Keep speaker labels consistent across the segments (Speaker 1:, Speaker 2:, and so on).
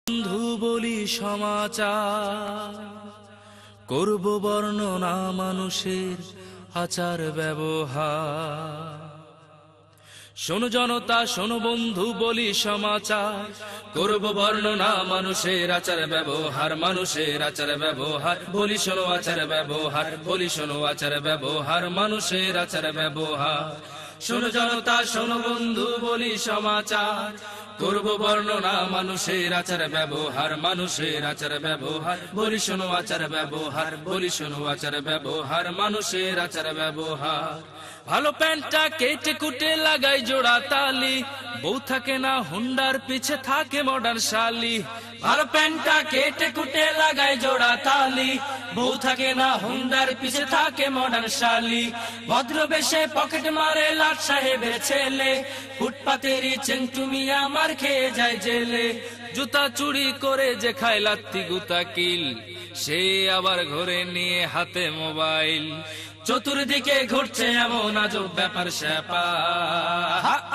Speaker 1: বন্ধু বলি সমাচার, করব বর্ণনা মানুষের আচার ব্যবহার। শোনো জনতা শোনো বন্ধু বলি সমাচার, করব বর্ণনা মানুষের আচার ব্যবহার, মানুষের আচার ব্যবহার। বলি শোনো আচার ব্যবহার, বলি শোনো আচার ব্যবহার, মানুষের আচার ব্যবহার। শোনো জনতা শোনো বন্ধু বলি সমাচার, করব বর্ণনা মানুষের আচার ব্যবহার, মানুষের আচার ব্যবহার। বলি শোনো আচার ব্যবহার, বলি শোনো আচার ব্যবহার, মানুষের আচার ব্যবহার। ভালো প্যান্টটা কেটে কুটে লাগাই জোড়া তালি, বউ থাকে না হুন্ডার পিছে থাকে মডার্ন শালি। ভালো প্যান্টটা কেটে কুটে লাগাই জোড়া তালি, বউ থাকে না হুন্ডার পিছে থাকে মডার্ন শালি। ভদ্র বেশে পকেট মারে লাট সাহেবের ছেলে, ফুটপাতেরই চেংটু মিয়া মার খেয়ে যায় জেলে। জুতা চুরি করে যে খায় লাত্তি গুতা কিল, সে আবার ঘরে নিয়ে হাতে মোবাইল। চতুর্দিকে ঘুরছে এমন আজব ব্যাপার স্যাপার।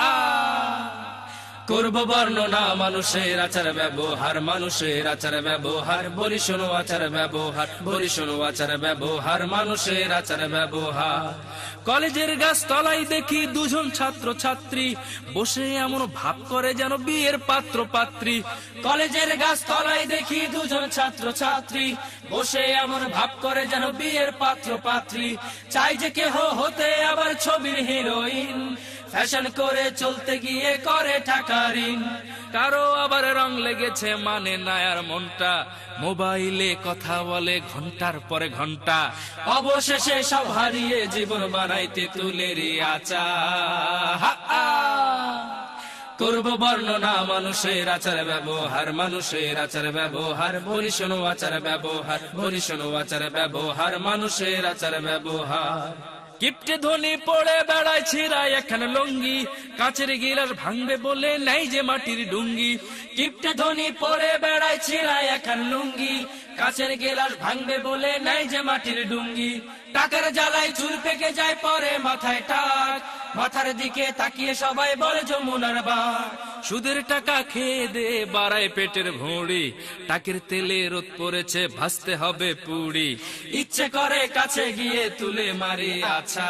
Speaker 1: করব বর্ণনা মানুষের আচার ব্যবহার, মানুষের আচার ব্যবহার। বলি শোনো আচার ব্যবহার, বলি শোনো আচার ব্যবহার, মানুষের আচার ব্যবহার। কলেজের গাছ তলায় দেখি দুজন ছাত্র ছাত্রী, বসে এমন ভাব করে যেন বিয়ের পাত্র পাত্রী। কলেজের গাছ তলায় দেখি দুজন ছাত্র ছাত্রী, বসে এমন ভাব করে যেন বিয়ের পাত্র পাত্রী। চাই যে কেহ হতে আবার ছবির হিরোইন, ফ্যাশন করে চলতে গিয়ে করে টাকা ঋণ। কারো আবার রং লেগেছে মানে না আর মনটা, মোবাইলে কথা বলে ঘন্টার পরে ঘন্টা। অবশেষে সব হারিয়ে জীবন বানাইতে তুলেরই আচার। করব বর্ণনা মানুষের আচার ব্যবহার, মানুষের আচার ব্যবহার। বলি শোনো আচার ব্যবহার, বলি শোনো আচার ব্যবহার, মানুষের আচার ব্যবহার। কিপটে ধনী পড়ে বেড়ায় ছিড়ায় এখন লঙ্গি, কাঁচের গিলাস ভাঙবে বলে নাই যে মাটির ডুঙ্গি। কিপটে ধনী পড়ে বেড়ায় ছিড়ায় এখন লুঙ্গি, কাঁচের গিলাস ভাঙবে বলে নাই যে মাটির ডুঙ্গি। টাকার জ্বালায় চুল পেকে যায় পরে মাথায় টাক, মাথার দিকে তাকিয়ে সবাই বলে যমুনার বাঘ। সুদের টাকা খেয়ে দে বাড়ায় পেটের ভুঁড়ি, টাকের তেলে রোদ পড়েছে ভাসতে হবে পুড়ি। ইচ্ছে করে কাছে গিয়ে তুলে মারি আচ্ছা।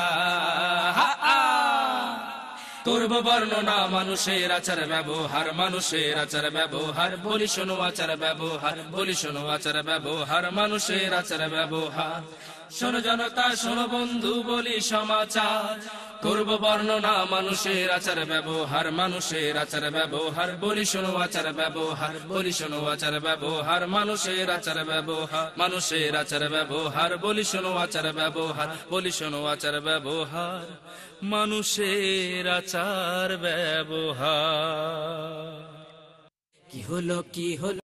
Speaker 1: করব বর্ণনা মানুষের আচার ব্যবহার, মানুষের আচার ব্যবহার। বলি শোনো আচার ব্যবহার, বলি শোনো আচার ব্যবহার, মানুষের আচার ব্যবহার। শোনো জনতা শোনো বন্ধু বলি সমাচার, করব বর্ণনা মানুষের আচার ব্যবহার, মানুষের আচার ব্যবহার। বলি শোনো আচার ব্যবহার, বলি শোনো আচার ব্যবহার, মানুষের আচার ব্যবহার, মানুষের আচার ব্যবহার। বলি শোনো আচার ব্যবহার, বলি শোনো আচার ব্যবহার, মানুষের আচার ব্যবহার। কি হলো কি হলো।